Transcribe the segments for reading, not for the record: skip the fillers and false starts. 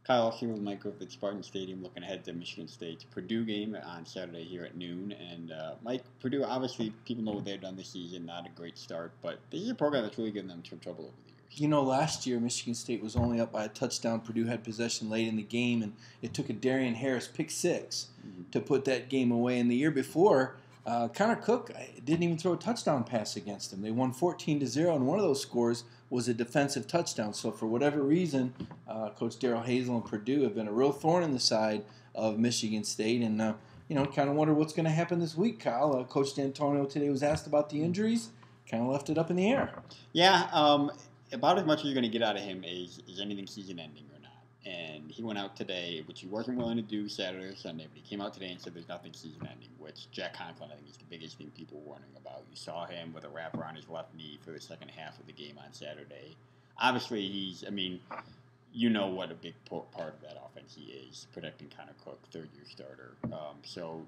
Kyle Austin with Mike Griffith, Spartan Stadium, looking ahead to Michigan State's Purdue game on Saturday here at noon. And Mike, Purdue, obviously, people know what they've done this season. Not a great start, but this is a program that's really given them some trouble over the years. You know, last year Michigan State was only up by a touchdown. Purdue had possession late in the game, and it took a Darian Harris pick six to put that game away. And the year before, Connor Cook didn't even throw a touchdown pass against them. They won 14-0, and one of those scores was a defensive touchdown. So for whatever reason, Coach Darrell Hazel and Purdue have been a real thorn in the side of Michigan State. And, kind of wonder what's going to happen this week, Kyle. Coach D'Antonio today was asked about the injuries, kind of left it up in the air. Yeah, about as much as you're going to get out of him is anything season-ending or not. And he went out today, which he wasn't willing to do Saturday or Sunday, but he came out today and said there's nothing season-ending, which Jack Conklin, I think, is the biggest thing people were wondering about. You saw him with a wrap around his left knee for the second half of the game on Saturday. Obviously, you know what a big part of that offense he is, protecting Connor Cook, third-year starter. So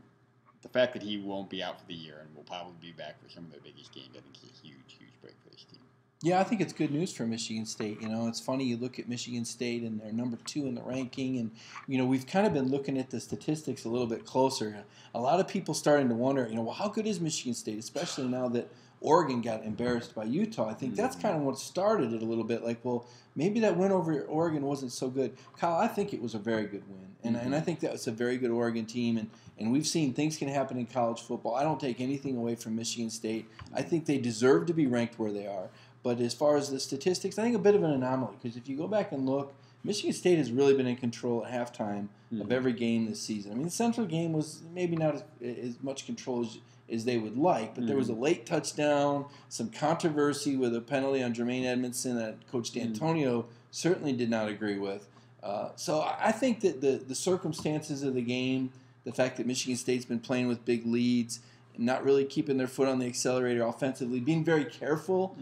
the fact that he won't be out for the year and will probably be back for some of their biggest games, I think is a huge, huge break for this team. Yeah, I think it's good news for Michigan State. It's funny, you look at Michigan State and they're number 2 in the ranking, and, we've kind of been looking at the statistics a little bit closer. A lot of people starting to wonder, well, how good is Michigan State, especially now that Oregon got embarrassed by Utah. I think that's kind of what started it a little bit. Like, well, maybe that win over Oregon wasn't so good. Kyle, I think it was a very good win, and I think that was a very good Oregon team, and we've seen things can happen in college football. I don't take anything away from Michigan State. I think they deserve to be ranked where they are. But as far as the statistics, I think a bit of an anomaly, because if you go back and look, Michigan State has really been in control at halftime of every game this season. I mean, the Central game was maybe not as much control as they would like, but there was a late touchdown, some controversy with a penalty on Jermaine Edmondson that Coach D'Antonio certainly did not agree with. So I think that the circumstances of the game, the fact that Michigan State's been playing with big leads, not really keeping their foot on the accelerator offensively, being very careful.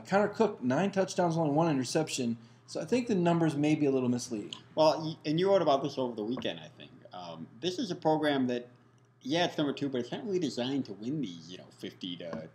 Connor Cook, 9 touchdowns, only 1 interception. So I think the numbers may be a little misleading. Well, and you wrote about this over the weekend, I think. This is a program that, yeah, it's number 2, but it's not really designed to win these, 50 to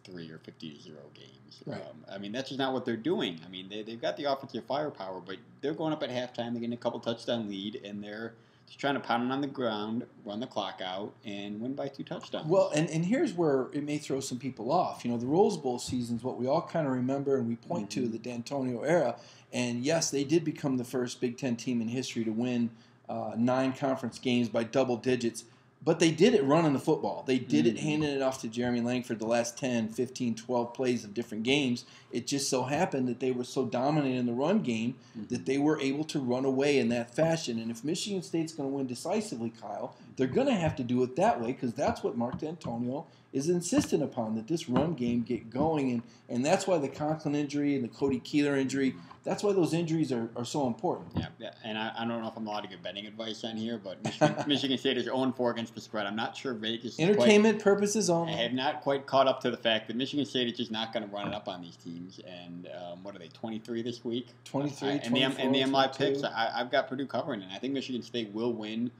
3 or 50 to 0 games. Right. I mean, that's just not what they're doing. I mean, they've got the offensive firepower, but they're going up at halftime, they're getting a couple touchdown lead, and they're just trying to pound it on the ground, run the clock out, and win by 2 touchdowns. Well, and here's where it may throw some people off. The Rose Bowl season is what we all kind of remember and we point to the D'Antonio era. And, yes, they did become the first Big Ten team in history to win 9 conference games by double digits. But they did it running the football. They did it handing it off to Jeremy Langford the last 10, 15, 12 plays of different games. It just so happened that they were so dominant in the run game that they were able to run away in that fashion. And if Michigan State's going to win decisively, Kyle, they're going to have to do it that way, because that's what Mark D'Antonio is insistent upon, that this run game get going. And that's why the Conklin injury and the Cody Keeler injury, that's why those injuries are so important. Yeah. And I don't know if I'm allowed to give betting advice on here, but Michigan State is 0-4 against the spread. I'm not sure Vegas entertainment purposes only. I have not quite caught up to the fact that Michigan State is just not going to run it up on these teams. And what are they, 23 this week? 23, 24, and the MI picks, I've got Purdue covering, and I think Michigan State will win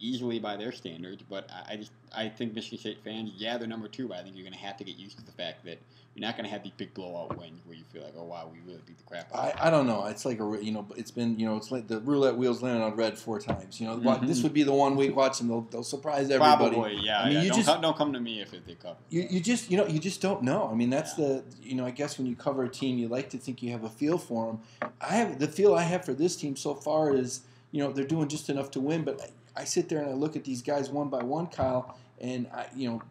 easily by their standards. But I think Michigan State fans, yeah, they're number 2, but I think you're going to have to get used to the fact that you're not going to have these big blowout wins where you feel like, oh wow, we really beat the crap out of them. I don't know. It's like it's been it's like the roulette wheels landed on red 4 times. This would be the one week watching. They'll surprise everybody. Probably, yeah. I mean, don't come to me if they cover. You just don't know. I mean, that's I guess when you cover a team, you like to think you have a feel for them. The feel I have for this team so far is they're doing just enough to win, but I sit there and I look at these guys one by one, Kyle, and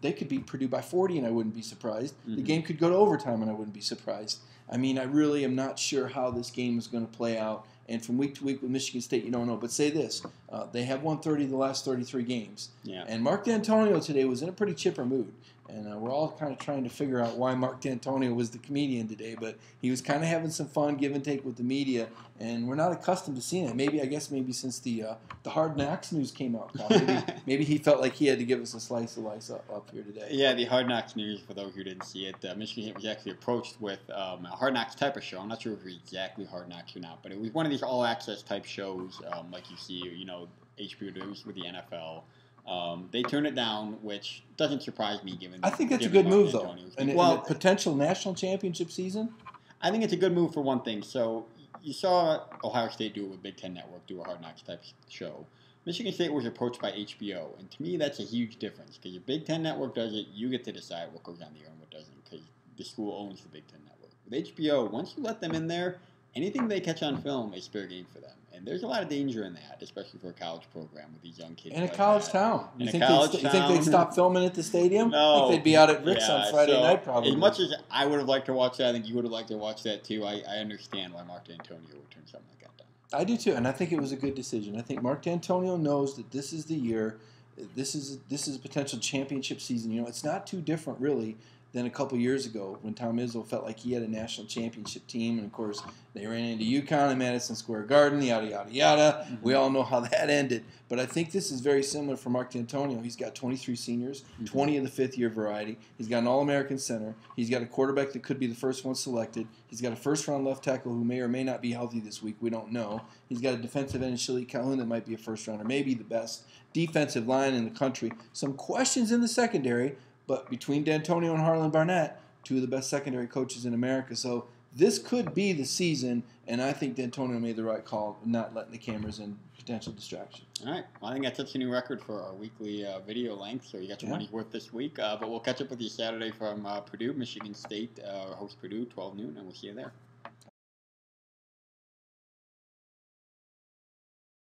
they could beat Purdue by 40 and I wouldn't be surprised. The game could go to overtime and I wouldn't be surprised. I mean, I really am not sure how this game is going to play out. And from week to week with Michigan State, you don't know. But say this, they have won 30 of the last 33 games. Yeah. And Mark D'Antonio today was in a pretty chipper mood. And we're all kind of trying to figure out why Mark D'Antonio was the comedian today. But he was kind of having some fun, give and take with the media. And we're not accustomed to seeing it. Maybe since the Hard Knocks news came out. Maybe he felt like he had to give us a slice of life up here today. Yeah, the Hard Knocks news, for those who didn't see it, Michigan State was actually approached with a Hard Knocks type of show. I'm not sure if it was exactly Hard Knocks or not, but it was one of these all-access type shows like you see, HBO does with the NFL. They turned it down, which doesn't surprise me given. I think that's a good move, though. And a potential national championship season? I think it's a good move for one thing. So you saw Ohio State do it with Big Ten Network, do a Hard Knocks type show. Michigan State was approached by HBO, and to me that's a huge difference because your Big Ten Network does it, you get to decide what goes on the air and what doesn't because the school owns the Big Ten Network. With HBO, once you let them in there, anything they catch on film is fair game for them. And there's a lot of danger in that, especially for a college program with these young kids. In a college town. You think they'd stop filming at the stadium? No. I think they'd be out at Rick's on Friday night probably. As much as I would have liked to watch that, I think you would have liked to watch that too. I understand why Mark D'Antonio would turn something like that down. I do too, and I think it was a good decision. I think Mark D'Antonio knows that this is the year. This is a potential championship season. You know, it's not too different really than a couple years ago when Tom Izzo felt like he had a national championship team. And, of course, they ran into UConn in Madison Square Garden, yada, yada, yada. Mm-hmm. We all know how that ended. But I think this is very similar for Mark D'Antonio. He's got 23 seniors, 20 of the fifth-year variety. He's got an All-American center. He's got a quarterback that could be the first one selected. He's got a first-round left tackle who may or may not be healthy this week. We don't know. He's got a defensive end in Shalik Calhoun that might be a first-rounder, maybe the best defensive line in the country. Some questions in the secondary. But between D'Antonio and Harlan Barnett, two of the best secondary coaches in America. So this could be the season, and I think D'Antonio made the right call, not letting the cameras in, potential distraction. All right. Well, I think that sets a new record for our weekly video length, so you got your money's worth this week. But we'll catch up with you Saturday from Purdue. Michigan State hosts Purdue, 12 noon, and we'll see you there.